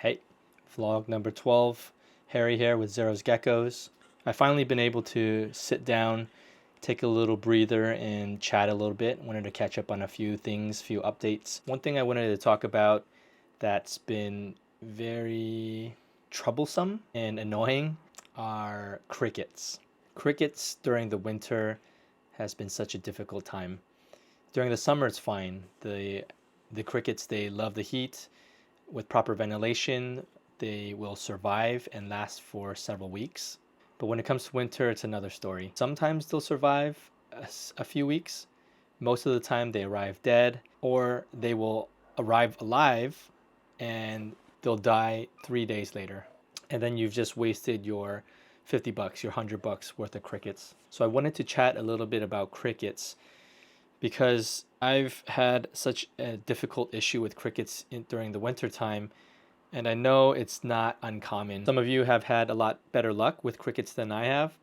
Hey, vlog number 12, Harry here with Zero's Geckos. I've finally been able to sit down, take a little breather, and chat a little bit. Wanted to catch up on a few things, few updates. One thing I wanted to talk about that's been very troublesome and annoying are crickets. Crickets during the winter has been such a difficult time. During the summer, it's fine. The crickets, they love the heat. With proper ventilation, they will survive and last for several weeks. But when it comes to winter, it's another story. Sometimes they'll survive a few weeks. Most of the time, they arrive dead, or they will arrive alive and they'll die 3 days later. And then you've just wasted your $50, your $100 worth of crickets. So I wanted to chat a little bit about crickets because I've had such a difficult issue with crickets during the winter time, and I know it's not uncommon. Some of you have had a lot better luck with crickets than I have,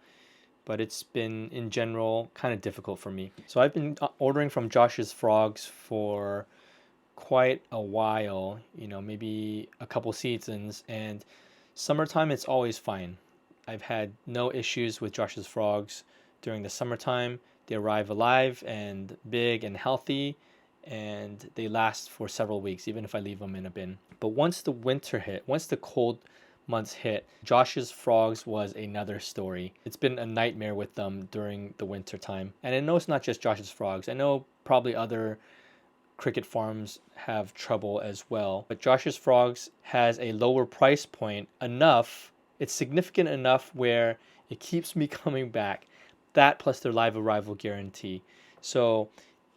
but it's been in general kind of difficult for me. So I've been ordering from Josh's Frogs for quite a while, maybe a couple seasons, and summertime it's always fine. I've had no issues with Josh's Frogs during the summertime. They arrive alive and big and healthy, and they last for several weeks, even if I leave them in a bin. But once the winter hit, once the cold months hit, Josh's Frogs was another story. It's been a nightmare with them during the winter time. And I know it's not just Josh's Frogs. I know probably other cricket farms have trouble as well. But Josh's Frogs has a lower price point enough, it's significant enough where it keeps me coming back. That plus their live arrival guarantee. So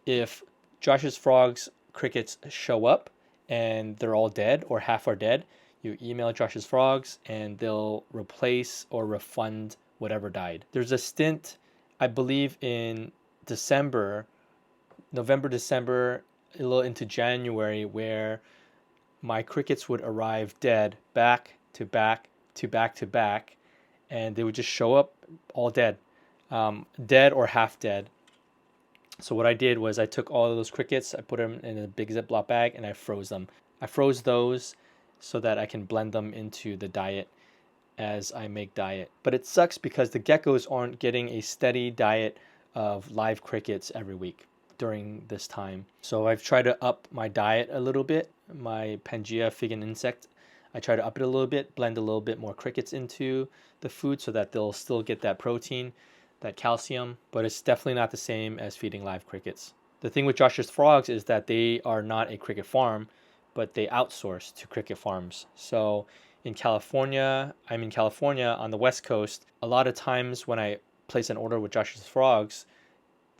if Josh's Frogs crickets show up and they're all dead or half are dead, you email Josh's Frogs and they'll replace or refund whatever died. There's a stint, I believe in November, December, a little into January, where my crickets would arrive dead back to back to back to back, and they would just show up all dead. Dead or half dead. So what I did was I took all of those crickets, I put them in a big Ziploc bag, and I froze them. I froze those so that I can blend them into the diet as I make diet. But it sucks because the geckos aren't getting a steady diet of live crickets every week during this time. So I've tried to up my diet a little bit. My Pangea fig insect, I try to up it a little bit, blend a little bit more crickets into the food so that they'll still get that protein, that calcium, but it's definitely not the same as feeding live crickets. The thing with Josh's Frogs is that they are not a cricket farm, but they outsource to cricket farms. So I'm in California on the West Coast. A lot of times when I place an order with Josh's Frogs,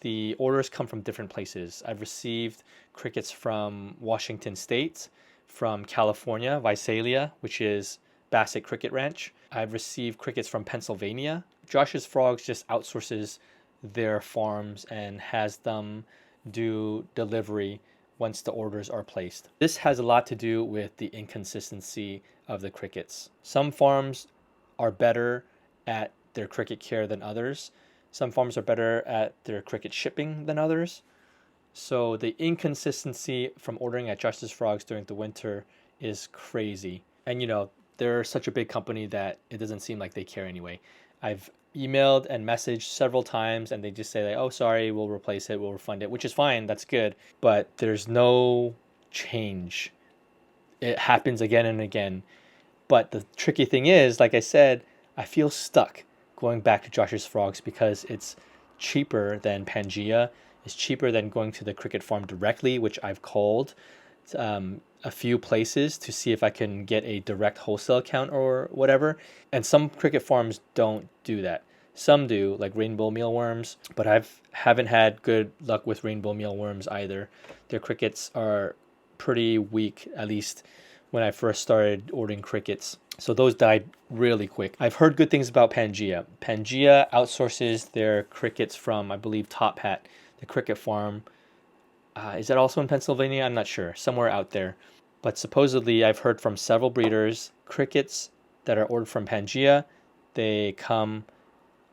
the orders come from different places. I've received crickets from Washington State, from California, Visalia, which is Bassett Cricket Ranch. I've received crickets from Pennsylvania. Josh's Frogs just outsources their farms and has them do delivery once the orders are placed. This has a lot to do with the inconsistency of the crickets. Some farms are better at their cricket care than others. Some farms are better at their cricket shipping than others. So the inconsistency from ordering at Josh's Frogs during the winter is crazy. And they're such a big company that it doesn't seem like they care anyway. I've emailed and messaged several times and they just say like, oh, sorry, we'll replace it, we'll refund it, which is fine, that's good. But there's no change. It happens again and again. But the tricky thing is, like I said, I feel stuck going back to Josh's Frogs because it's cheaper than Pangea. It's cheaper than going to the cricket farm directly, which I've called a few places to see if I can get a direct wholesale account or whatever. And some cricket farms don't do that. Some do, like rainbow mealworms, but haven't had good luck with rainbow mealworms either. Their crickets are pretty weak, at least when I first started ordering crickets. So those died really quick. I've heard good things about Pangea. Pangea outsources their crickets from, I believe, Top Hat, the cricket farm. Is that also in Pennsylvania? I'm not sure. Somewhere out there. But supposedly, I've heard from several breeders, crickets that are ordered from Pangea, they come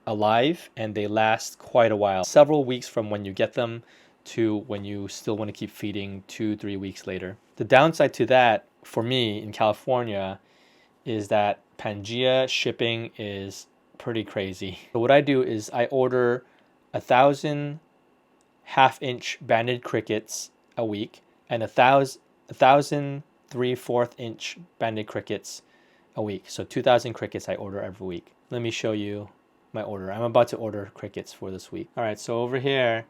alive and they last quite a while. Several weeks from when you get them to when you still want to keep feeding 2-3 weeks later. The downside to that for me in California is that Pangea shipping is pretty crazy. So what I do is I order 1,000 half-inch banded crickets a week and 1,000 3/4 inch banded crickets a week. So 2,000 crickets I order every week. Let me show you my order. I'm about to order crickets for this week. All right, so over here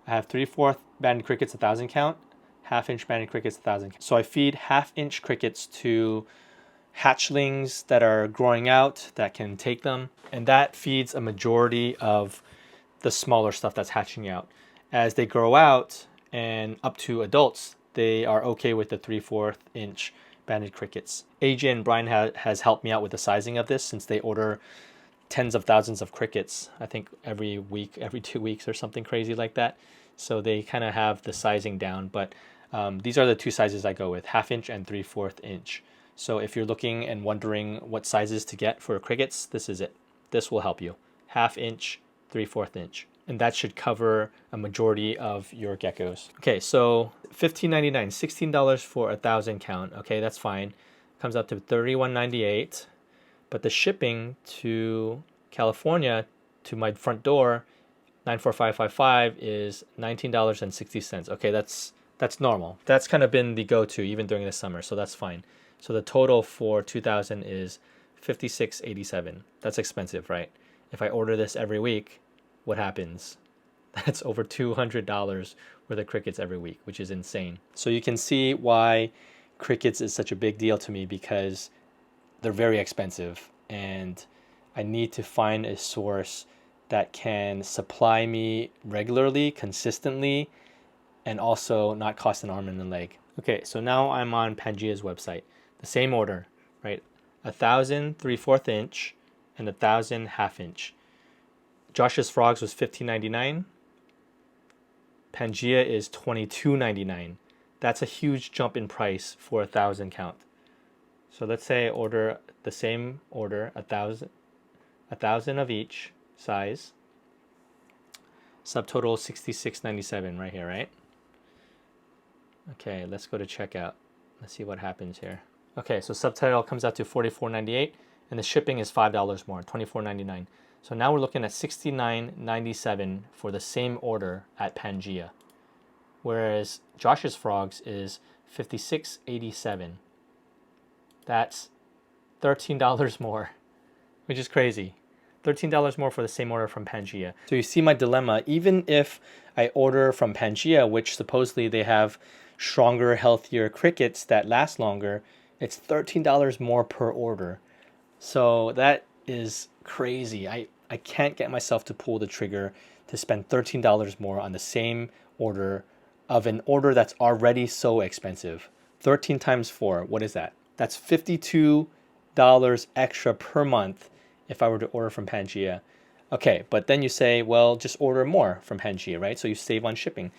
I have 3/4 banded crickets, 1,000 count, half-inch banded crickets, 1,000 count. So I feed half-inch crickets to hatchlings that are growing out that can take them, and that feeds a majority of the smaller stuff that's hatching out. As they grow out and up to adults, they are okay with the 3/4 inch banded crickets. AJ and Brian has helped me out with the sizing of this since they order tens of thousands of crickets, I think every week, every 2 weeks or something crazy like that. So they kind of have the sizing down, but these are the two sizes I go with, half-inch and 3/4 inch. So if you're looking and wondering what sizes to get for crickets, this is it. This will help you. Half-inch, 3/4 inch. And that should cover a majority of your geckos. Okay, so $15.99, $16 for 1,000 count. Okay, that's fine. Comes out to $31.98. But the shipping to California to my front door, 94555, is $19.60. Okay, that's normal. That's kind of been the go-to even during the summer, so that's fine. So the total for 2,000 is $56.87. That's expensive, right? If I order this every week, what happens? That's over $200 worth of crickets every week, which is insane. So you can see why crickets is such a big deal to me, because they're very expensive and I need to find a source that can supply me regularly, consistently, and also not cost an arm and a leg. Okay, so now I'm on Pangea's website. The same order, right? 1,000 3/4 inch and 1,000 half-inch. Josh's Frogs was $15.99. Pangea is $22.99. That's a huge jump in price for 1,000 count. So let's say I order the same order, 1,000 of each size. Subtotal $66.97 right here, right? Okay, let's go to checkout. Let's see what happens here. Okay, so subtitle comes out to $44.98, and the shipping is $5 more, $24.99. So now we're looking at $69.97 for the same order at Pangea, whereas Josh's Frogs is $56.87. That's $13 more, which is crazy. $13 more for the same order from Pangea. So you see my dilemma. Even if I order from Pangea, which supposedly they have stronger, healthier crickets that last longer, it's $13 more per order. So that is crazy. I can't get myself to pull the trigger to spend $13 more on the same order of an order that's already so expensive. 13 times 4, what is that? That's $52 extra per month if I were to order from Pangea. Okay, but then you say, well, just order more from Pangea, right? So you save on shipping.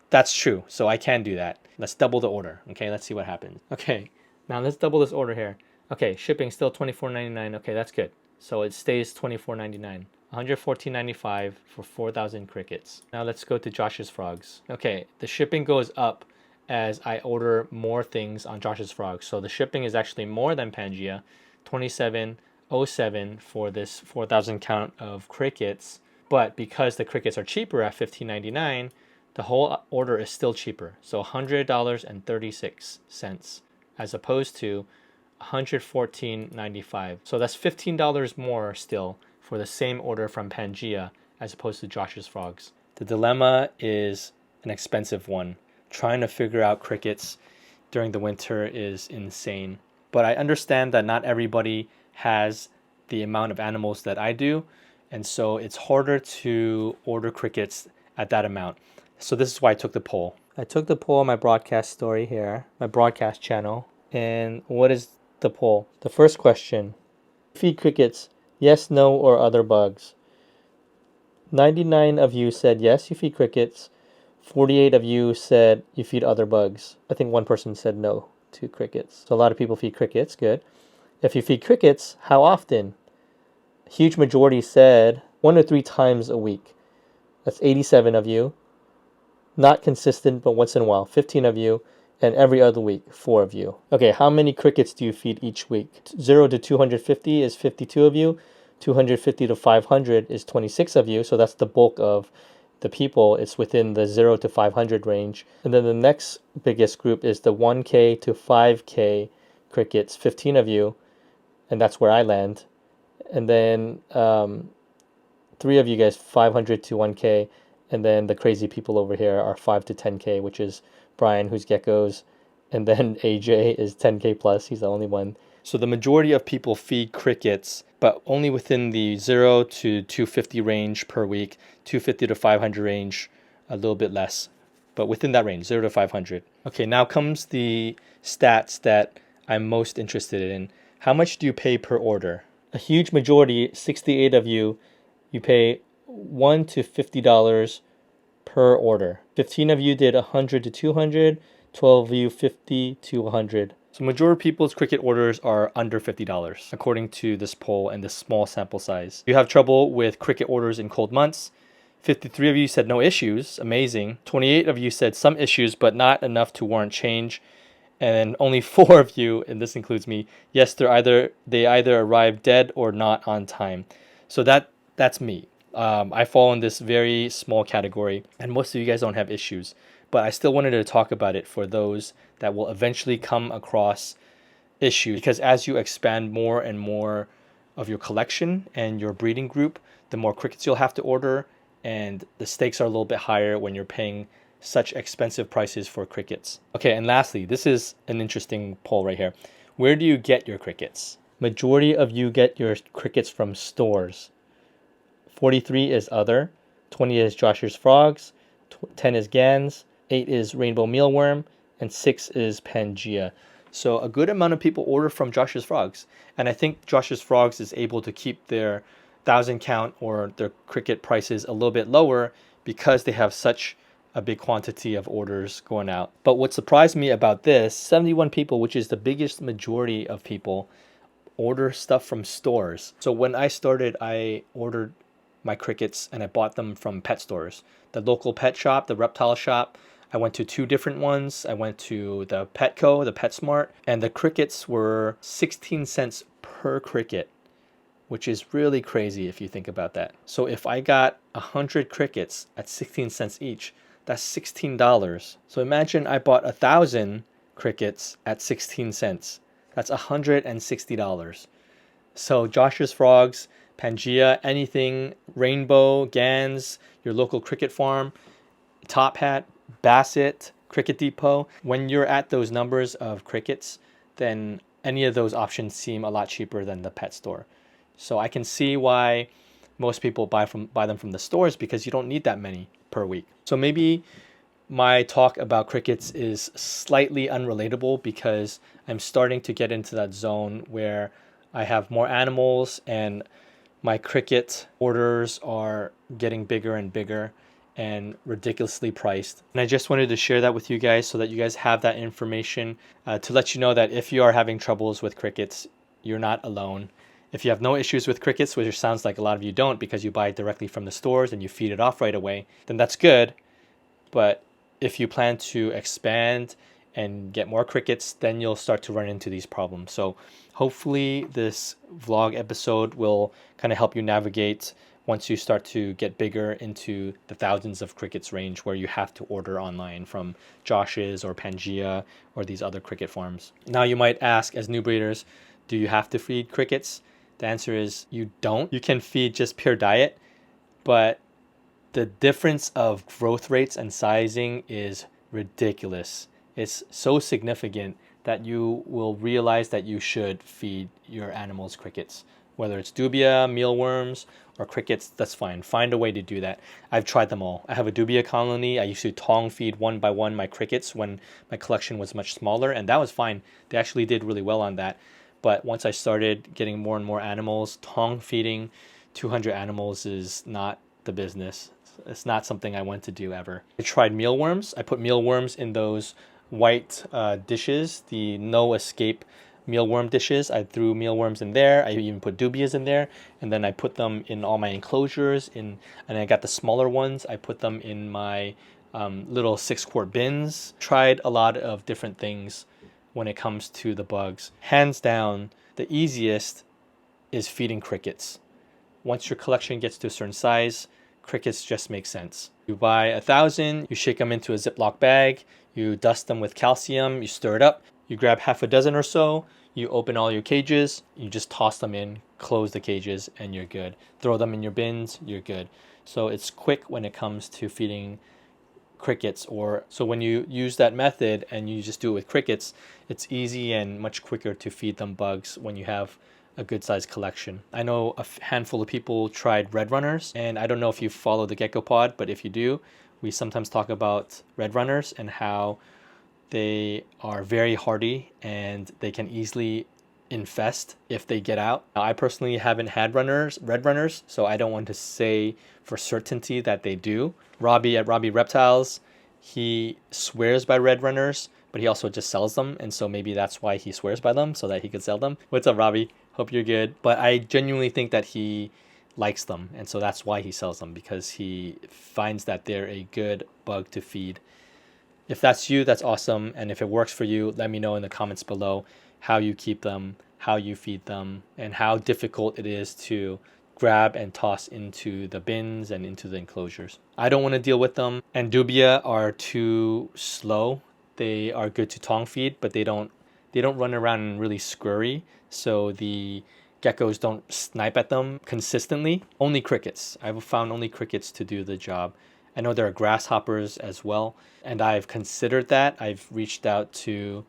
That's true, so I can do that. Let's double the order, okay? Let's see what happens. Okay, now let's double this order here. Okay, shipping still $24.99. Okay, that's good. So it stays $24.99. $114.95 for 4,000 crickets. Now let's go to Josh's Frogs. Okay, the shipping goes up as I order more things on Josh's Frogs. So the shipping is actually more than Pangea, $27.07 for this 4,000 count of crickets. But because the crickets are cheaper at $15.99, the whole order is still cheaper. So $100.36 as opposed to $114.95. So that's $15 more still for the same order from Pangea as opposed to Josh's Frogs. The dilemma is an expensive one. Trying to figure out crickets during the winter is insane. But I understand that not everybody has the amount of animals that I do, and so it's harder to order crickets at that amount. So this is why I took the poll. I took the poll on my broadcast story here, my broadcast channel. And what is the poll? The first question: feed crickets, yes, no, or other bugs? 99 of you said yes, you feed crickets. 48 of you said you feed other bugs. I think one person said no to crickets. So a lot of people feed crickets, good. If you feed crickets, how often? A huge majority said 1 or 3 times a week. That's 87 of you. Not consistent, but once in a while, 15 of you. And every other week, 4 of you. Okay, how many crickets do you feed each week? 0 to 250 is 52 of you. 250 to 500 is 26 of you. So that's the bulk of the people. It's within the 0 to 500 range. And then the next biggest group is the 1K to 5K crickets, 15 of you. And that's where I land. And then 3 of you guys, 500 to 1K. And then the crazy people over here are 5 to 10K, which is Brian, who's Geckos, and then AJ is 10K plus. He's the only one. So the majority of people feed crickets, but only within the 0 to 250 range per week, 250 to 500 range, a little bit less, but within that range, 0 to 500. Okay, now comes the stats that I'm most interested in. How much do you pay per order? A huge majority, 68 of you, you pay $1 to $50 per order. 15 of you did 100 to 200, 12 of you 50 to 100. So majority of people's cricket orders are under $50 according to this poll and this small sample size. You have trouble with cricket orders in cold months. 53 of you said no issues, amazing. 28 of you said some issues but not enough to warrant change. And then only 4 of you, and this includes me, yes, they either arrive dead or not on time. So that's me. I fall in this very small category, and most of you guys don't have issues. But I still wanted to talk about it for those that will eventually come across issues, because as you expand more and more of your collection and your breeding group, the more crickets you'll have to order, and the stakes are a little bit higher when you're paying such expensive prices for crickets. Okay, and lastly, this is an interesting poll right here. Where do you get your crickets? Majority of you get your crickets from stores. 43 is other, 20 is Josh's Frogs, 10 is Gans, 8 is Rainbow Mealworm, and 6 is Pangea. So a good amount of people order from Josh's Frogs. And I think Josh's Frogs is able to keep their 1,000 count or their cricket prices a little bit lower because they have such a big quantity of orders going out. But what surprised me about this, 71 people, which is the biggest majority of people, order stuff from stores. So when I started, I ordered my crickets and I bought them from pet stores. The local pet shop, the reptile shop. I went to 2 different ones. I went to the Petco, the PetSmart, and the crickets were 16 cents per cricket, which is really crazy if you think about that. So if I got 100 crickets at 16 cents each, that's $16. So imagine I bought 1,000 crickets at 16 cents. That's $160. So Josh's Frogs, Pangea, anything, Rainbow, Gans, your local cricket farm, Top Hat, Bassett, Cricket Depot. When you're at those numbers of crickets, then any of those options seem a lot cheaper than the pet store. So I can see why most people buy them from the stores, because you don't need that many per week. So maybe my talk about crickets is slightly unrelatable because I'm starting to get into that zone where I have more animals and my cricket orders are getting bigger and bigger and ridiculously priced. And I just wanted to share that with you guys so that you guys have that information to let you know that if you are having troubles with crickets, you're not alone. If you have no issues with crickets, which sounds like a lot of you don't because you buy it directly from the stores and you feed it off right away, then that's good. But if you plan to expand and get more crickets, then you'll start to run into these problems. So hopefully this vlog episode will kind of help you navigate once you start to get bigger into the thousands of crickets range where you have to order online from Josh's or Pangea or these other cricket farms. Now you might ask, as new breeders, do you have to feed crickets? The answer is you don't. You can feed just pure diet, but the difference of growth rates and sizing is ridiculous. It's so significant that you will realize that you should feed your animals crickets. Whether it's dubia, mealworms, or crickets, that's fine. Find a way to do that. I've tried them all. I have a dubia colony. I used to tong feed one by one my crickets when my collection was much smaller, and that was fine. They actually did really well on that. But once I started getting more and more animals, tong feeding 200 animals is not the business. It's not something I want to do ever. I tried mealworms. I put mealworms in those white dishes, the no escape mealworm dishes. I threw mealworms in there. I even put dubias in there, and then I put them in all my enclosures. And I got the smaller ones. I put them in my little 6-quart bins. Tried a lot of different things when it comes to the bugs. Hands down, the easiest is feeding crickets. Once your collection gets to a certain size, crickets just make sense. You buy 1,000, you shake them into a Ziploc bag, you dust them with calcium, you stir it up, you grab half a dozen or so, you open all your cages, you just toss them in, close the cages, and you're good. Throw them in your bins, you're good. So it's quick when it comes to feeding crickets. Or so when you use that method and you just do it with crickets, it's easy and much quicker to feed them bugs when you have a good sized collection. I know a handful of people tried red runners, and I don't know if you follow the Gecko Pod, but if you do, we sometimes talk about red runners and how they are very hardy and they can easily infest if they get out. Now, I personally haven't had red runners, so I don't want to say for certainty that they do. Robbie at Robbie Reptiles, he swears by red runners, but he also just sells them, and so maybe that's why he swears by them, so that he could sell them. What's up, Robbie? Hope you're good. But I genuinely think that he likes them, and so that's why he sells them, because he finds that they're a good bug to feed. If that's you, that's awesome. And if it works for you, let me know in the comments below how you keep them, how you feed them, and how difficult it is to grab and toss into the bins and into the enclosures. I don't want to deal with them. Andubia are too slow. They are good to tong feed, but they don't run around and really scurry. So the geckos don't snipe at them consistently. Only crickets. I've found only crickets to do the job. I know there are grasshoppers as well, and I've considered that. I've reached out to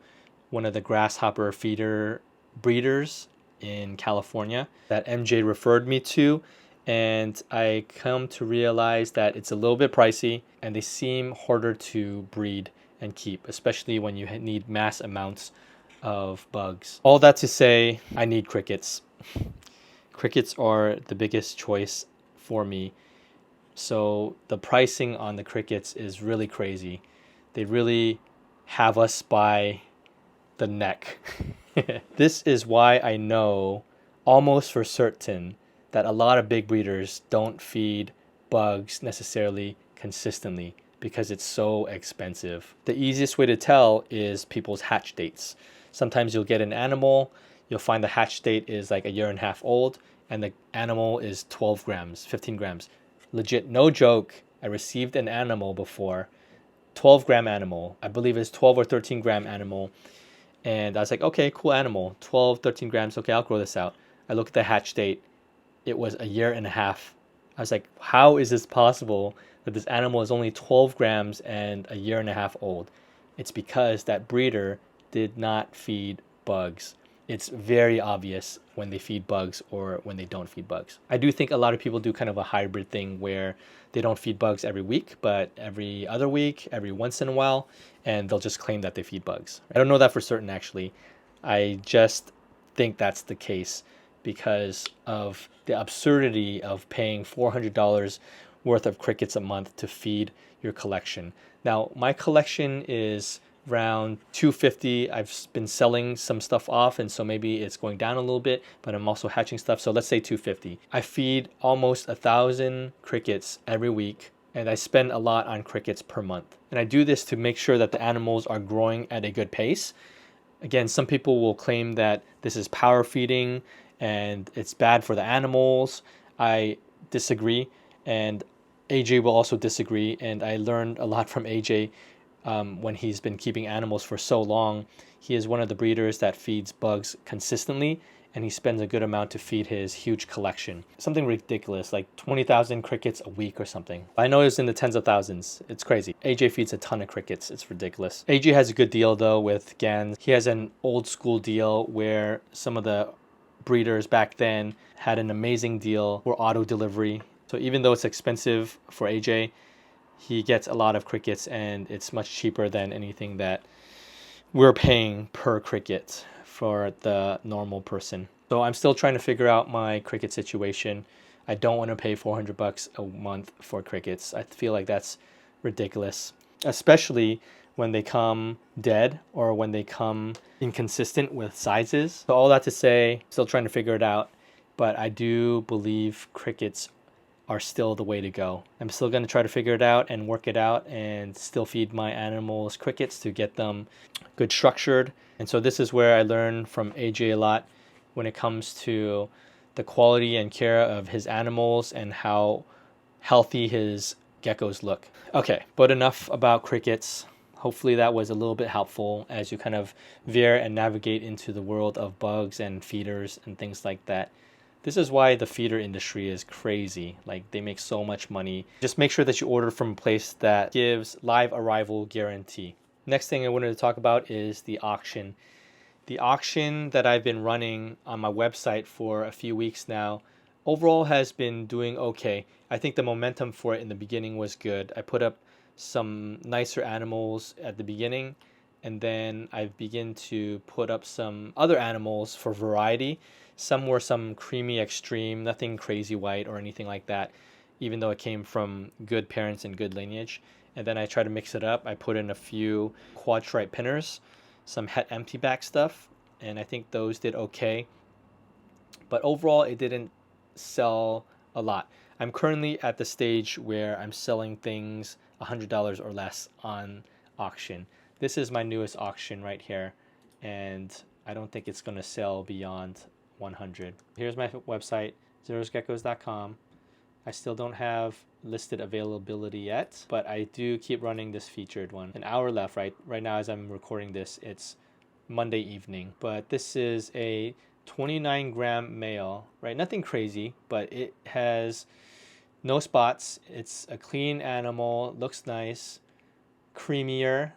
one of the grasshopper feeder breeders in California that MJ referred me to, and I come to realize that it's a little bit pricey and they seem harder to breed and keep, especially when you need mass amounts of bugs. All that to say, I need crickets. Crickets are the biggest choice for me. So the pricing on the crickets is really crazy. They really have us by the neck. This is why I know almost for certain that a lot of big breeders don't feed bugs necessarily consistently because it's so expensive. The easiest way to tell is people's hatch dates. Sometimes you'll get an animal, you'll find the hatch date is like a year and a half old, and the animal is 12 grams, 15 grams. Legit, no joke, I received an animal before, 12-gram animal. I believe it's 12 or 13-gram animal. And I was like, okay, cool animal, 12, 13 grams. Okay, I'll grow this out. I look at the hatch date. It was a year and a half. I was like, how is this possible that this animal is only 12 grams and a year and a half old? It's because that breeder did not feed bugs. It's very obvious when they feed bugs or when they don't feed bugs. I do think a lot of people do kind of a hybrid thing where they don't feed bugs every week, but every other week, every once in a while, and they'll just claim that they feed bugs. I don't know that for certain, actually. I just think that's the case because of the absurdity of paying $400 worth of crickets a month to feed your collection. Now, my collection is around 250. I've been selling some stuff off, and so maybe it's going down a little bit, but I'm also hatching stuff, so let's say 250. I feed almost 1,000 crickets every week, and I spend a lot on crickets per month. And I do this to make sure that the animals are growing at a good pace. Again, some people will claim that this is power feeding and it's bad for the animals. I disagree, and AJ will also disagree, and I learned a lot from AJ when he's been keeping animals for so long. He is one of the breeders that feeds bugs consistently, and he spends a good amount to feed his huge collection. Something ridiculous, like 20,000 crickets a week or something. I know it's in the tens of thousands. It's crazy. AJ feeds a ton of crickets. It's ridiculous. AJ has a good deal though with GANs. He has an old school deal where some of the breeders back then had an amazing deal for auto delivery. So even though it's expensive for AJ, he gets a lot of crickets, and it's much cheaper than anything that we're paying per cricket for the normal person. So I'm still trying to figure out my cricket situation. I don't want to pay $400 a month for crickets. I feel like that's ridiculous, especially when they come dead or when they come inconsistent with sizes. So all that to say, still trying to figure it out, but I do believe crickets are still the way to go. I'm still going to try to figure it out and work it out and still feed my animals crickets to get them good structured. And so this is where I learn from AJ a lot when it comes to the quality and care of his animals and how healthy his geckos look. Okay, but enough about crickets. Hopefully that was a little bit helpful as you kind of veer and navigate into the world of bugs and feeders and things like that. This is why the feeder industry is crazy. Like, they make so much money. Just make sure that you order from a place that gives live arrival guarantee. Next thing I wanted to talk about is the auction. The auction that I've been running on my website for a few weeks now overall has been doing okay. I think the momentum for it in the beginning was good. I put up some nicer animals at the beginning, and then I begin to put up some other animals for variety. Some were some creamy extreme, nothing crazy white or anything like that, even though it came from good parents and good lineage. And then I try to mix it up. I put in a few quad stripe pinners, some het empty back stuff, and I think those did okay. But overall, it didn't sell a lot. I'm currently at the stage where I'm selling things $100 or less on auction. This is my newest auction right here, and I don't think it's going to sell beyond 100. Here's my website, zerosgeckos.com. I still don't have listed availability yet, but I do keep running this featured one. An hour left right now as I'm recording this. It's Monday evening, but this is a 29-gram male, right? Nothing crazy, but it has no spots. It's a clean animal, looks nice, creamier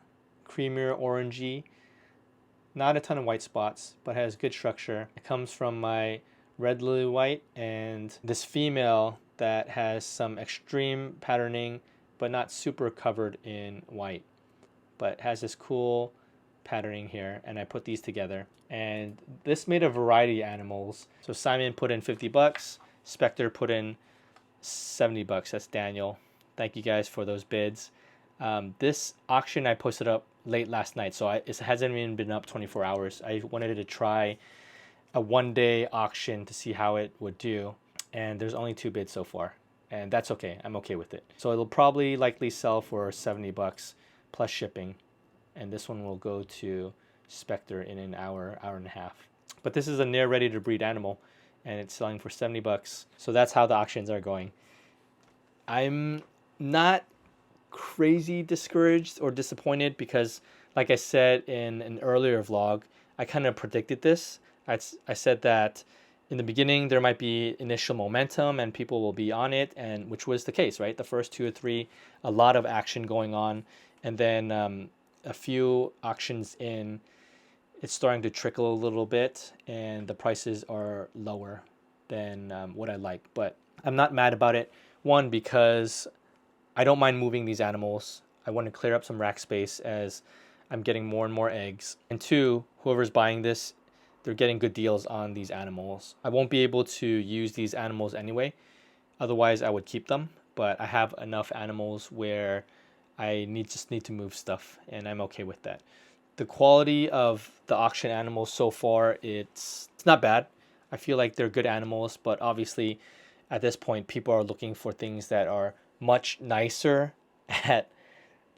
orangey, not a ton of white spots, but has good structure. It comes from my red lily white and this female that has some extreme patterning, but not super covered in white, but has this cool patterning here, and I put these together. And this made a variety of animals. So Simon put in $50, Spectre put in $70. That's Daniel. Thank you guys for those bids. This auction I posted up late last night, so it hasn't even been up 24 hours. I wanted to try a one-day auction to see how it would do, and there's only 2 bids so far, and that's okay. I'm okay with it. So it'll probably likely sell for $70 plus shipping, and this one will go to Spectre in an hour and a half. But this is a near ready to breed animal, and it's selling for $70. So that's how the auctions are going. I'm not crazy discouraged or disappointed because, like I said in an earlier vlog, I kind of predicted this. I said that in the beginning there might be initial momentum and people will be on it, and which was the case, right? The first 2 or 3, a lot of action going on, and then a few auctions in, it's starting to trickle a little bit, and the prices are lower than what I like. But I'm not mad about it. One, because I don't mind moving these animals. I want to clear up some rack space as I'm getting more and more eggs. And 2, whoever's buying this, they're getting good deals on these animals. I won't be able to use these animals anyway. Otherwise, I would keep them. But I have enough animals where I just need to move stuff, and I'm okay with that. The quality of the auction animals so far, it's not bad. I feel like they're good animals, but obviously at this point people are looking for things that are much nicer at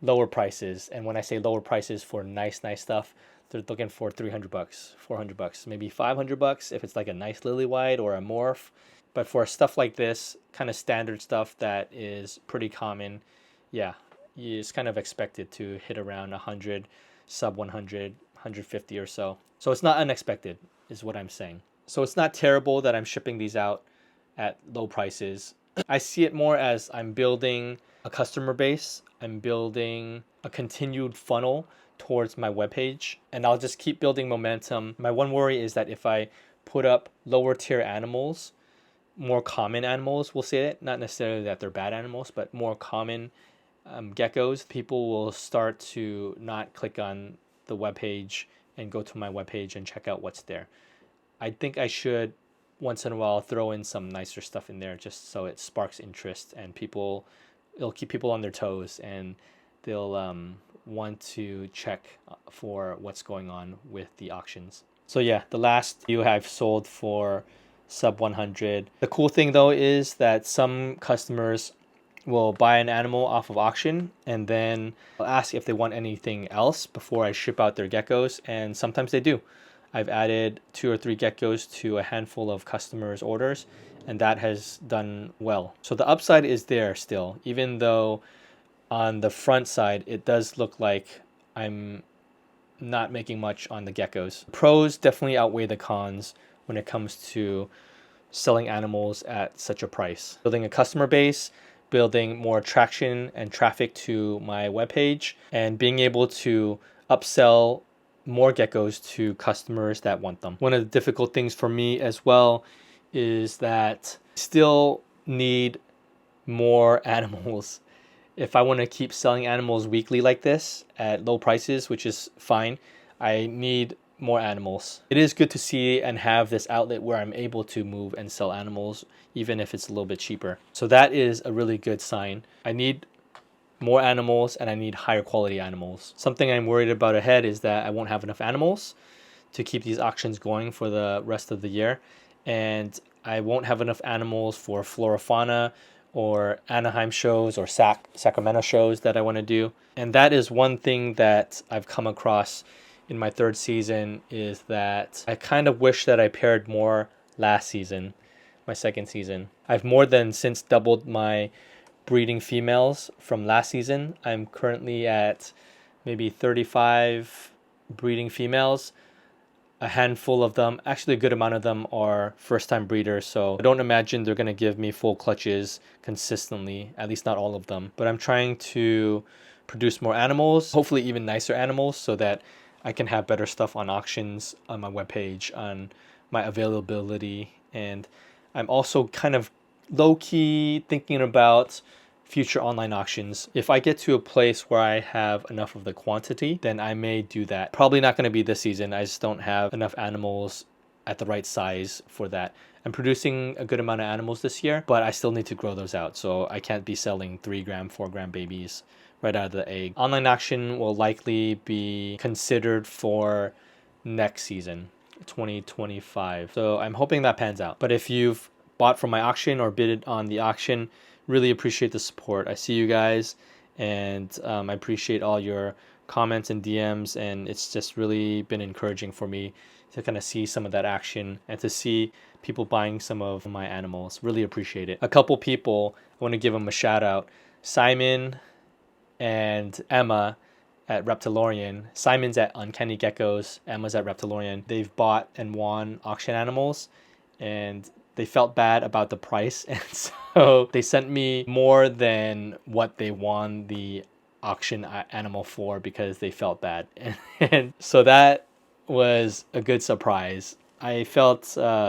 lower prices. And when I say lower prices for nice stuff, they're looking for $300, $400, maybe $500 if it's like a nice lily white or a morph. But for stuff like this, kind of standard stuff that is pretty common, yeah, it's kind of expected to hit around 100, sub 100, 150 or so. So it's not unexpected, is what I'm saying. So it's not terrible that I'm shipping these out at low prices. I see it more as I'm building a customer base. I'm building a continued funnel towards my webpage, and I'll just keep building momentum. My one worry is that if I put up lower tier animals, more common animals, we'll say it, not necessarily that they're bad animals, but more common geckos, people will start to not click on the webpage and go to my webpage and check out what's there. I think I should once in a while throw in some nicer stuff in there just so it sparks interest, and it'll keep people on their toes, and they'll want to check for what's going on with the auctions. So yeah, the last few I've sold for sub 100. The cool thing though is that some customers will buy an animal off of auction and then I'll ask if they want anything else before I ship out their geckos, and sometimes they do. I've added 2 or 3 geckos to a handful of customers' orders, and that has done well. So the upside is there still, even though on the front side it does look like I'm not making much on the geckos. Pros definitely outweigh the cons when it comes to selling animals at such a price. Building a customer base, building more traction and traffic to my webpage, and being able to upsell more geckos to customers that want them. One of the difficult things for me as well is that I still need more animals. If I want to keep selling animals weekly like this at low prices, which is fine, I need more animals. It is good to see and have this outlet where I'm able to move and sell animals, even if it's a little bit cheaper. So that is a really good sign. I need more animals and I need higher quality animals. Something I'm worried about ahead is that I won't have enough animals to keep these auctions going for the rest of the year. And I won't have enough animals for Flora Fauna or Anaheim shows or Sacramento shows that I want to do. And that is one thing that I've come across in my 3rd season, is that I kind of wish that I paired more last season, my 2nd season. I've more than since doubled my breeding females from last season. I'm currently at maybe 35 breeding females. A handful of them, actually a good amount of them, are first-time breeders, so I don't imagine they're going to give me full clutches consistently, at least not all of them. But I'm trying to produce more animals, hopefully even nicer animals, so that I can have better stuff on auctions on my webpage, on my availability. And I'm also kind of low-key thinking about future online auctions. If I get to a place where I have enough of the quantity, then I may do that. Probably not going to be this season. I just don't have enough animals at the right size for that. I'm producing a good amount of animals this year, but I still need to grow those out. So I can't be selling 3-gram, 4-gram babies right out of the egg. Online auction will likely be considered for next season, 2025. So I'm hoping that pans out. But if you've bought from my auction or bid on the auction, really appreciate the support. I see you guys, and I appreciate all your comments and DMs, and it's just really been encouraging for me to kind of see some of that action and to see people buying some of my animals. Really appreciate it. A couple people, I want to give them a shout out. Simon and Emma at Reptilorian. Simon's at Uncanny Geckos, Emma's at Reptilorian. They've bought and won auction animals, and they felt bad about the price, and so they sent me more than what they won the auction animal for because they felt bad. And so that was a good surprise. I felt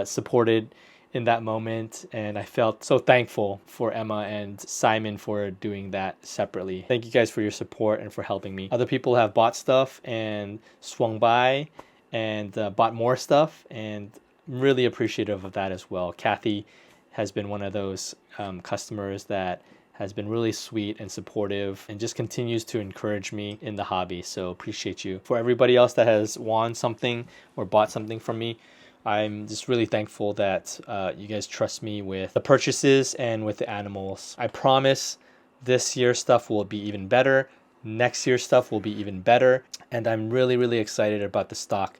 supported in that moment, and I felt so thankful for Emma and Simon for doing that separately. Thank you guys for your support and for helping me. Other people have bought stuff and swung by and bought more stuff, and I'm really appreciative of that as well. Kathy has been one of those customers that has been really sweet and supportive and just continues to encourage me in the hobby. So appreciate you. For everybody else that has won something or bought something from me, I'm just really thankful that you guys trust me with the purchases and with the animals. I promise this year's stuff will be even better. Next year's stuff will be even better. And I'm really, really excited about the stock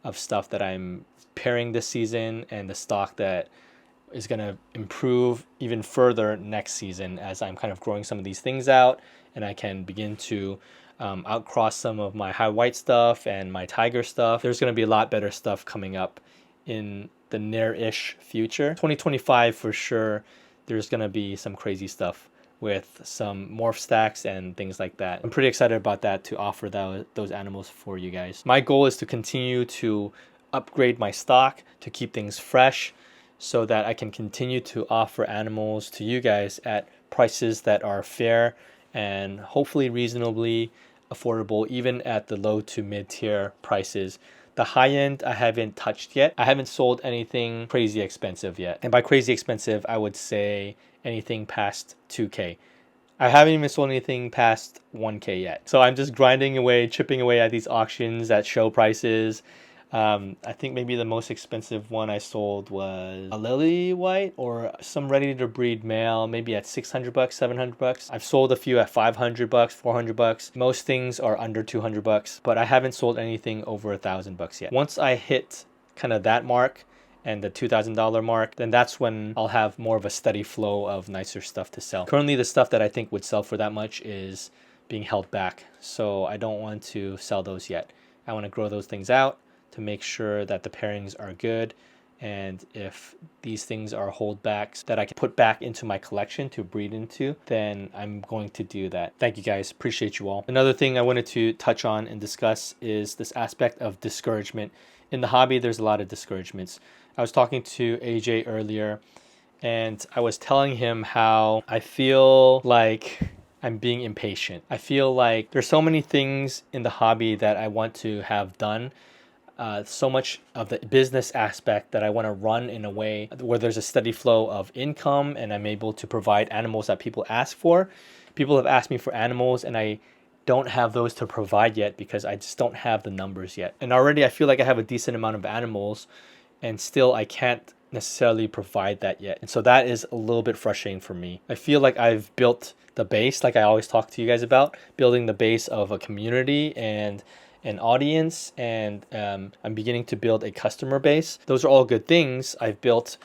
of stuff that I'm pairing this season and the stock that is going to improve even further next season as I'm kind of growing some of these things out, and I can begin to outcross some of my high white stuff and my tiger stuff. There's going to be a lot better stuff coming up in the near-ish future. 2025 for sure, there's going to be some crazy stuff with some morph stacks and things like that. I'm pretty excited about that, to offer those animals for you guys. My goal is to continue to upgrade my stock, to keep things fresh, so that I can continue to offer animals to you guys at prices that are fair and hopefully reasonably affordable, even at the low to mid-tier prices. The high end I haven't touched yet. I haven't sold anything crazy expensive yet. And by crazy expensive, I would say anything past 2K. I haven't even sold anything past 1K yet. So I'm just grinding away, chipping away at these auctions at show prices, I think maybe the most expensive one I sold was a lily white or some ready to breed male, maybe at $600, $700. I've sold a few at $500, $400. Most things are under $200, but I haven't sold anything over $1,000 yet. Once I hit kind of that mark and the $2,000 mark, then that's when I'll have more of a steady flow of nicer stuff to sell. Currently, the stuff that I think would sell for that much is being held back, so I don't want to sell those yet. I want to grow those things out to make sure that the pairings are good, and if these things are holdbacks that I can put back into my collection to breed into, then I'm going to do that. Thank you guys, appreciate you all. Another thing I wanted to touch on and discuss is this aspect of discouragement. In the hobby, there's a lot of discouragements. I was talking to AJ earlier, and I was telling him how I feel like I'm being impatient. I feel like there's so many things in the hobby that I want to have done. So much of the business aspect that I want to run in a way where there's a steady flow of income and I'm able to provide animals that people ask for. People have asked me for animals and I don't have those to provide yet because I just don't have the numbers yet. And already I feel like I have a decent amount of animals and still I can't necessarily provide that yet. And so that is a little bit frustrating for me. I feel like I've built the base, like I always talk to you guys about, building the base of a community and an audience, and I'm beginning to build a customer base. Those are all good things. I've built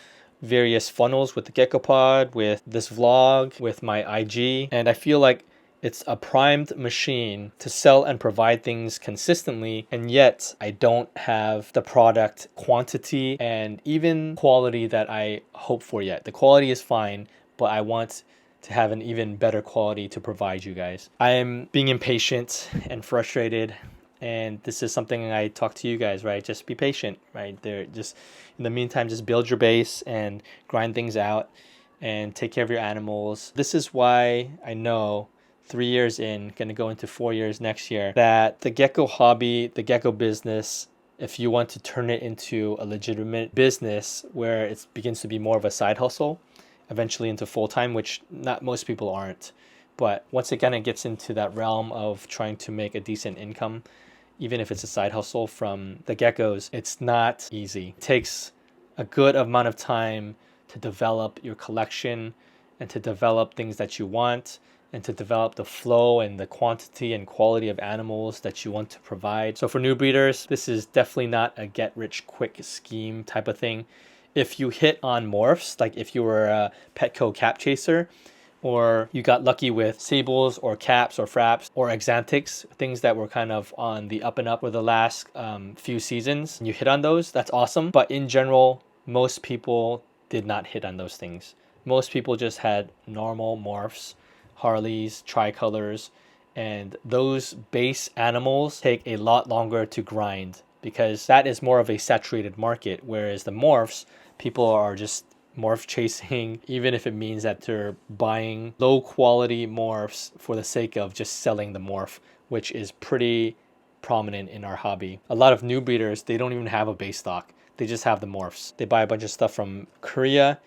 various funnels with the Gecko Pod, with this vlog, with my IG, and I feel like it's a primed machine to sell and provide things consistently, and yet I don't have the product quantity and even quality that I hope for yet. The quality is fine, but I want to have an even better quality to provide you guys. I am being impatient and frustrated, and this is something I talk to you guys, right? Just be patient, right? There, just in the meantime, just build your base and grind things out and take care of your animals. This is why I know 3 years in, going to go into 4 years next year, that the gecko hobby, the gecko business, if you want to turn it into a legitimate business where it begins to be more of a side hustle, eventually into full-time, which not most people aren't. But once it kind of gets into that realm of trying to make a decent income, even if it's a side hustle from the geckos, it's not easy. It takes a good amount of time to develop your collection and to develop things that you want and to develop the flow and the quantity and quality of animals that you want to provide. So for new breeders, this is definitely not a get-rich-quick scheme type of thing. If you hit on morphs, like if you were a Petco cap chaser, or you got lucky with sables or caps or fraps or exantics, things that were kind of on the up and up for the last few seasons, and you hit on those, that's awesome. But in general, most people did not hit on those things. Most people just had normal morphs, Harleys, tricolors, and those base animals take a lot longer to grind because that is more of a saturated market, whereas the morphs, people are just morph chasing, even if it means that they're buying low quality morphs for the sake of just selling the morph, which is pretty prominent in our hobby. A lot of new breeders, they don't even have a base stock. They just have the morphs. They buy a bunch of stuff from Korea,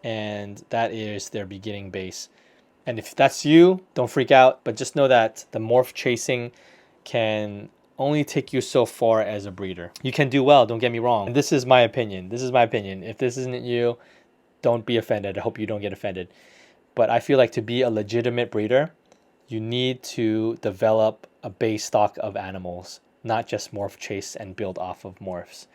and that is their beginning base. And if that's you, don't freak out, but just know that the morph chasing can only take you so far as a breeder. You can do well, don't get me wrong. And this is my opinion. This is my opinion. If this isn't you, don't be offended. I hope you don't get offended. But I feel like to be a legitimate breeder, you need to develop a base stock of animals, not just morph chase and build off of morphs.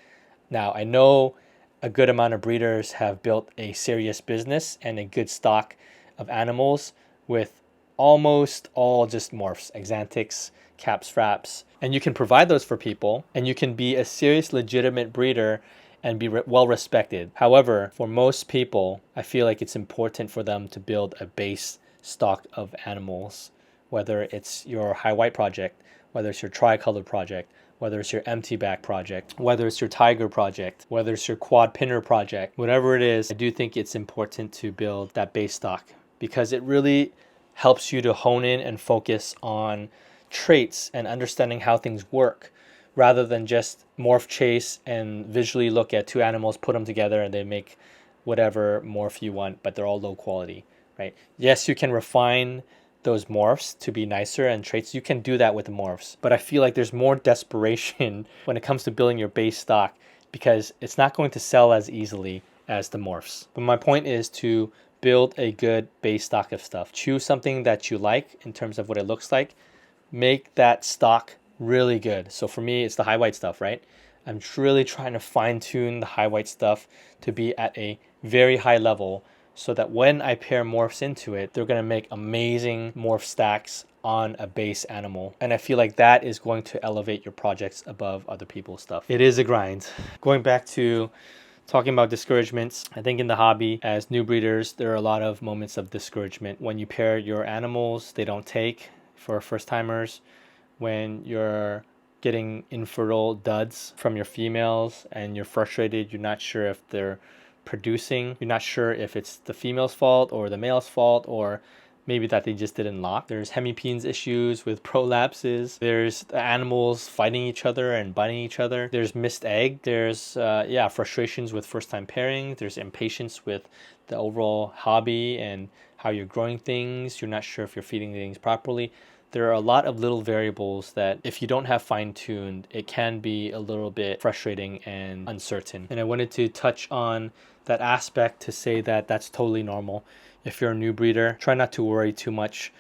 Now, I know a good amount of breeders have built a serious business and a good stock of animals with almost all just morphs, exantics, caps, fraps, and you can provide those for people, and you can be a serious, legitimate breeder and be well respected. However, for most people, I feel like it's important for them to build a base stock of animals, whether it's your high white project, whether it's your tricolor project, whether it's your empty back project, whether it's your tiger project, whether it's your quad pinner project, whatever it is, I do think it's important to build that base stock because it really helps you to hone in and focus on traits and understanding how things work, rather than just morph chase and visually look at two animals, put them together, and they make whatever morph you want, but they're all low quality, right? Yes, you can refine those morphs to be nicer and traits, you can do that with the morphs. But I feel like there's more desperation when it comes to building your base stock because it's not going to sell as easily as the morphs. But my point is to build a good base stock of stuff. Choose something that you like in terms of what it looks like. Make that stock really good. So for me, it's the high white stuff, right? I'm really trying to fine tune the high white stuff to be at a very high level so that when I pair morphs into it, they're going to make amazing morph stacks on a base animal. And I feel like that is going to elevate your projects above other people's stuff. It is a grind. Going back to talking about discouragements, I think in the hobby, as new breeders, there are a lot of moments of discouragement. When you pair your animals, they don't take for first timers. When you're getting infertile duds from your females and you're frustrated, you're not sure if they're producing, you're not sure if it's the female's fault or the male's fault, or maybe that they just didn't lock. There's hemipenes issues with prolapses. There's the animals fighting each other and biting each other. There's missed egg. There's frustrations with first time pairing. There's impatience with the overall hobby and how you're growing things. You're not sure if you're feeding things properly. There are a lot of little variables that if you don't have fine-tuned, it can be a little bit frustrating and uncertain. And I wanted to touch on that aspect to say that that's totally normal. If you're a new breeder, try not to worry too much.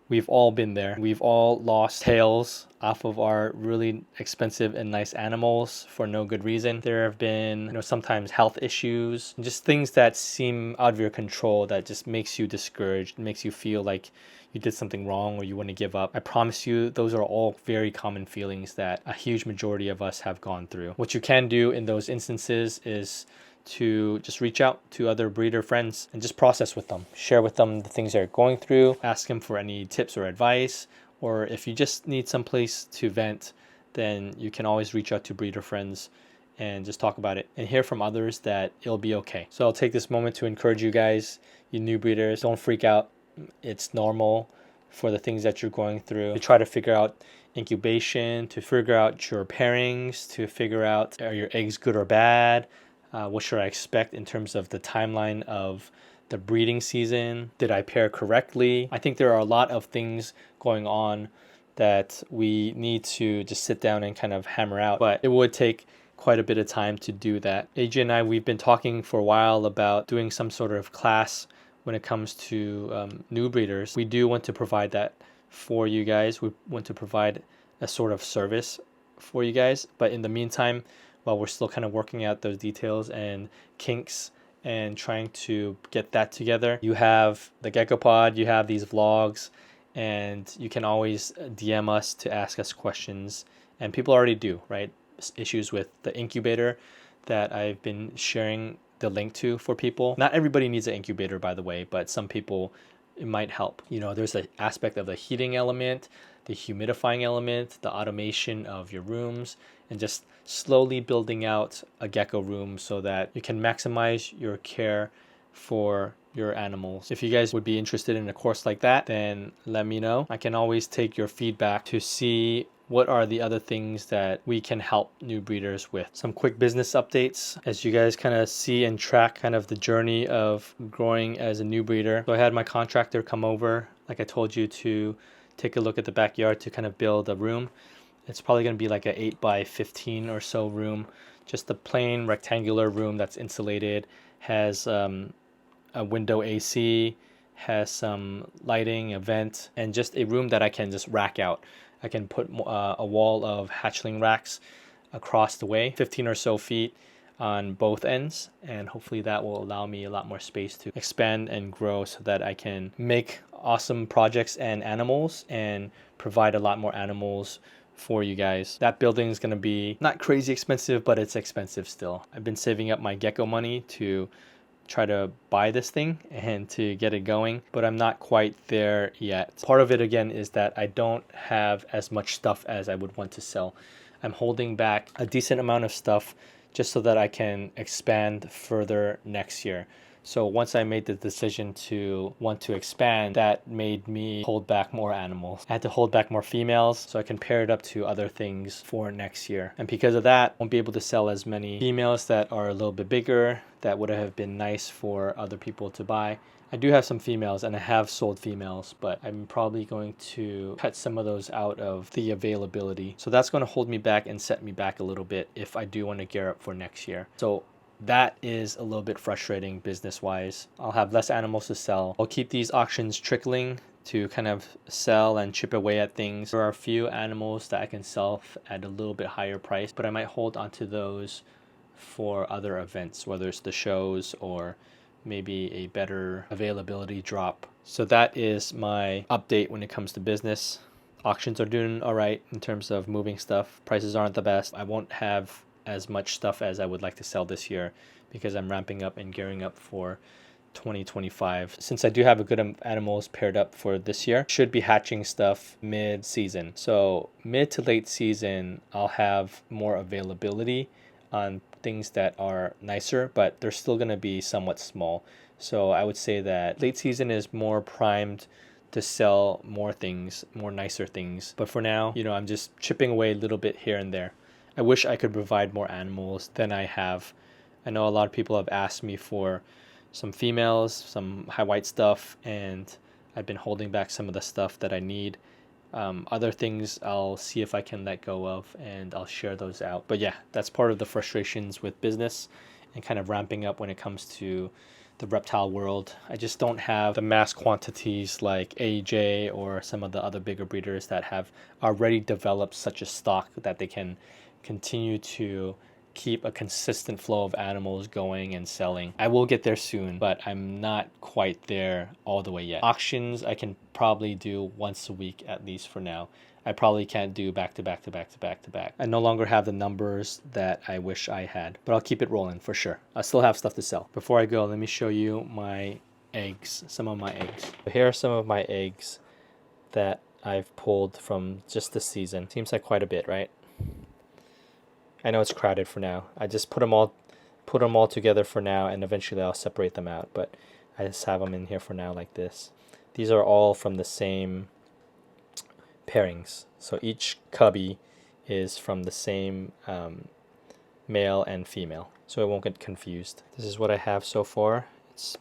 We've all been there. We've all lost tails off of our really expensive and nice animals for no good reason. There have been, sometimes health issues, just things that seem out of your control that just makes you discouraged, makes you feel like you did something wrong or you want to give up. I promise you, those are all very common feelings that a huge majority of us have gone through. What you can do in those instances is to just reach out to other breeder friends and just process with them. Share with them the things they're going through. Ask them for any tips or advice. Or if you just need some place to vent, then you can always reach out to breeder friends and just talk about it and hear from others that it'll be okay. So I'll take this moment to encourage you guys, you new breeders, don't freak out. It's normal for the things that you're going through. To try to figure out incubation, to figure out your pairings, to figure out are your eggs good or bad? What should I expect in terms of the timeline of the breeding season? Did I pair correctly? I think there are a lot of things going on that we need to just sit down and kind of hammer out, but it would take quite a bit of time to do that. AJ and I, we've been talking for a while about doing some sort of class when it comes to new breeders. We do want to provide that for you guys. We want to provide a sort of service for you guys, but in the meantime, while we're still kind of working out those details and kinks and trying to get that together, you have the Gecko Pod, you have these vlogs, and you can always DM us to ask us questions. And people already do, right? Issues with the incubator that I've been sharing the link to for people. Not everybody needs an incubator, by the way, but some people, it might help. There's an aspect of the heating element, the humidifying element, the automation of your rooms, and just slowly building out a gecko room so that you can maximize your care for your animals. If you guys would be interested in a course like that, then let me know. I can always take your feedback to see what are the other things that we can help new breeders with. Some quick business updates as you guys kind of see and track kind of the journey of growing as a new breeder. So I had my contractor come over, like I told you, to take a look at the backyard to kind of build a room. It's probably going to be like an 8x15 or so room, just a plain rectangular room that's insulated, has a window AC, has some lighting, a vent, and just a room that I can just rack out. I can put a wall of hatchling racks across the way, 15 or so feet on both ends, and hopefully that will allow me a lot more space to expand and grow so that I can make awesome projects and animals and provide a lot more animals for you guys. That building is going to be not crazy expensive, but it's expensive still. I've been saving up my gecko money to try to buy this thing and to get it going, but I'm not quite there yet. Part of it again is that I don't have as much stuff as I would want to sell. I'm holding back a decent amount of stuff just so that I can expand further next year. So once I made the decision to want to expand, that made me hold back more animals. I had to hold back more females so I can pair it up to other things for next year. And because of that, I won't be able to sell as many females that are a little bit bigger that would have been nice for other people to buy. I do have some females and I have sold females, but I'm probably going to cut some of those out of the availability. So that's going to hold me back and set me back a little bit if I do want to gear up for next year. So that is a little bit frustrating business wise. I'll have less animals to sell. I'll keep these auctions trickling to kind of sell and chip away at things. There are a few animals that I can sell at a little bit higher price, but I might hold onto those for other events, whether it's the shows or maybe a better availability drop. So that is my update when it comes to business. Auctions are doing all right in terms of moving stuff. Prices aren't the best. I won't have as much stuff as I would like to sell this year because I'm ramping up and gearing up for 2025. Since I do have a good animals paired up for this year, should be hatching stuff mid-season. So mid to late season, I'll have more availability on things that are nicer, but they're still going to be somewhat small. So I would say that late season is more primed to sell more things, more nicer things. But for now, I'm just chipping away a little bit here and there. I wish I could provide more animals than I have. I know a lot of people have asked me for some females, some high white stuff, and I've been holding back some of the stuff that I need. Other things I'll see if I can let go of, and I'll share those out. But yeah, that's part of the frustrations with business and kind of ramping up when it comes to the reptile world. I just don't have the mass quantities like AJ or some of the other bigger breeders that have already developed such a stock that they can continue to keep a consistent flow of animals going and selling. I will get there soon, but I'm not quite there all the way yet. Auctions I can probably do once a week at least for now. I probably can't do back to back to back to back to back. I no longer have the numbers that I wish I had, but I'll keep it rolling for sure. I still have stuff to sell. Before I go, let me show you my eggs, some of my eggs. Here are some of my eggs that I've pulled from just this season. Seems like quite a bit, right? I know it's crowded for now. I just put them all together for now, and eventually I'll separate them out. But I just have them in here for now like this. These are all from the same pairings. So each cubby is from the same male and female, so it won't get confused. This is what I have so far. It's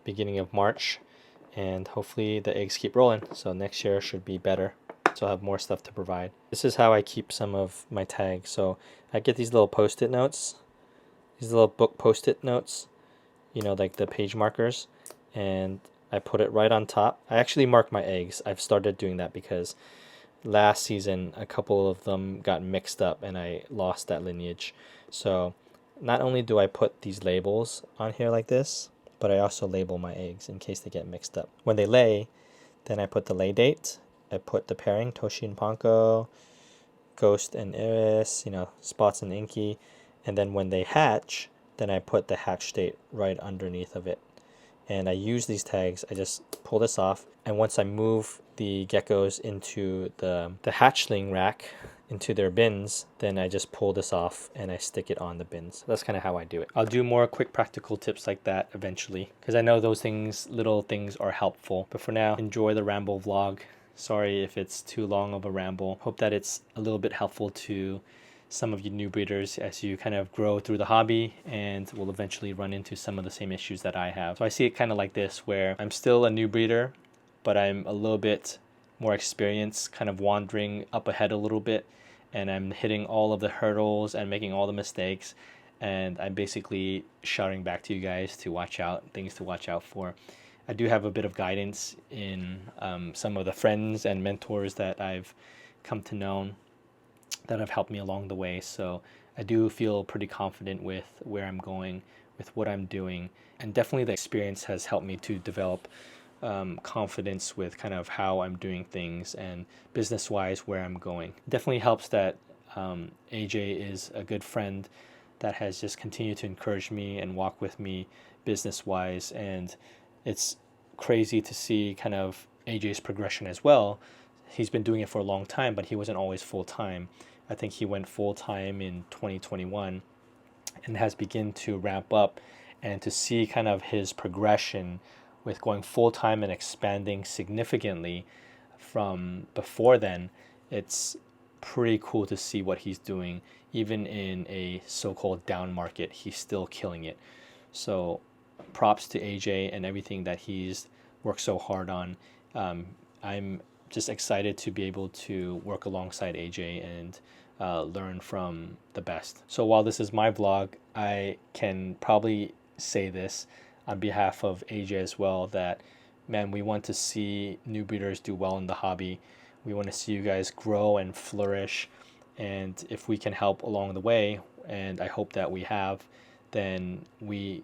beginning of March, and hopefully the eggs keep rolling. So next year should be better. So I'll have more stuff to provide. This is how I keep some of my tags. So I get these little post-it notes, these little book post-it notes, like the page markers, and I put it right on top. I actually mark my eggs. I've started doing that because last season a couple of them got mixed up and I lost that lineage. So not only do I put these labels on here like this, but I also label my eggs in case they get mixed up. When they lay, then I put the lay date. I put the pairing, Toshi and Panko, Ghost and Iris, Spots and Inky. And then when they hatch, then I put the hatch date right underneath of it. And I use these tags. I just pull this off. And once I move the geckos into the hatchling rack, into their bins, then I just pull this off and I stick it on the bins. That's kind of how I do it. I'll do more quick practical tips like that eventually, because I know those little things are helpful. But for now, enjoy the ramble vlog. Sorry if it's too long of a ramble. Hope that it's a little bit helpful to some of you new breeders as you kind of grow through the hobby and will eventually run into some of the same issues that I have. So I see it kind of like this, where I'm still a new breeder, but I'm a little bit more experienced, kind of wandering up ahead a little bit, and I'm hitting all of the hurdles and making all the mistakes, and I'm basically shouting back to you guys to watch out, things to watch out for. I do have a bit of guidance in some of the friends and mentors that I've come to know that have helped me along the way. So I do feel pretty confident with where I'm going, with what I'm doing. And definitely the experience has helped me to develop confidence with kind of how I'm doing things and business-wise where I'm going. It definitely helps that AJ is a good friend that has just continued to encourage me and walk with me business-wise. And it's crazy to see kind of AJ's progression as well. He's been doing it for a long time, but he wasn't always full-time. I think he went full-time in 2021 and has begun to ramp up and to see kind of his progression with going full time and expanding significantly from before then, it's pretty cool to see what he's doing. Even in a so-called down market, he's still killing it. So props to AJ and everything that he's worked so hard on. I'm just excited to be able to work alongside AJ and learn from the best. So while this is my vlog, I can probably say this on behalf of AJ as well, that man, we want to see new breeders do well in the hobby. We want to see you guys grow and flourish. And if we can help along the way, and I hope that we have, then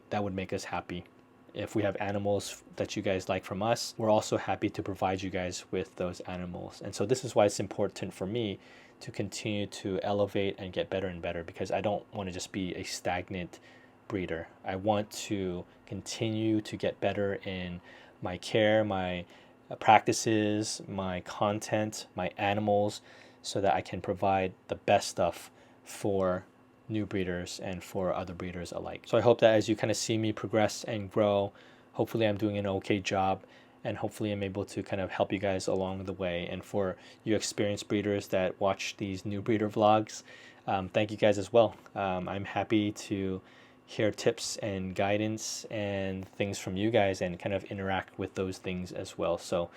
that would make us happy. If we have animals that you guys like from us, we're also happy to provide you guys with those animals. And so this is why it's important for me to continue to elevate and get better and better, because I don't want to just be a stagnant breeder. I want to continue to get better in my care, my practices, my content, my animals, so that I can provide the best stuff for new breeders and for other breeders alike. So I hope that as you kind of see me progress and grow, hopefully I'm doing an okay job, and hopefully I'm able to kind of help you guys along the way. And for you experienced breeders that watch these new breeder vlogs, thank you guys as well. I'm happy to hear tips and guidance and things from you guys and kind of interact with those things as well. So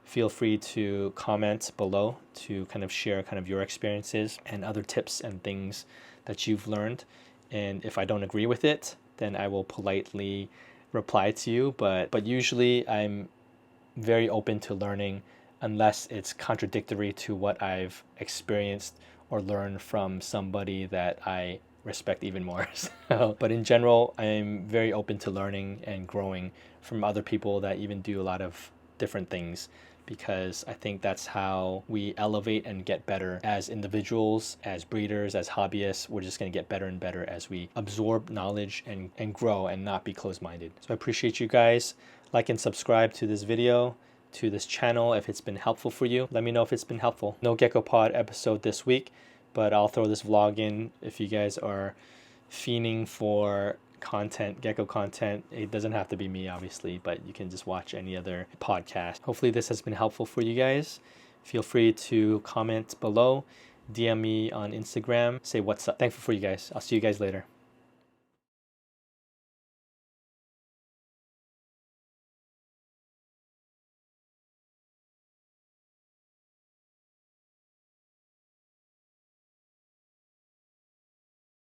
feel free to comment below to kind of share kind of your experiences and other tips and things that you've learned. And if I don't agree with it, then I will politely reply to you. But usually I'm very open to learning unless it's contradictory to what I've experienced or learned from somebody that I respect even more. But in general, I'm very open to learning and growing from other people that even do a lot of different things, because I think that's how we elevate and get better as individuals, as breeders, as hobbyists. We're just going to get better and better as we absorb knowledge and grow and not be closed-minded. So I appreciate you guys. Like and subscribe to this video, to this channel, if it's been helpful for you. Let me know if it's been helpful. No Gecko Pod episode this week, but I'll throw this vlog in if you guys are fiending for content, gecko content. It doesn't have to be me, obviously, but you can just watch any other podcast. Hopefully this has been helpful for you guys. Feel free to comment below, DM me on Instagram, say what's up. Thankful for you guys. I'll see you guys later.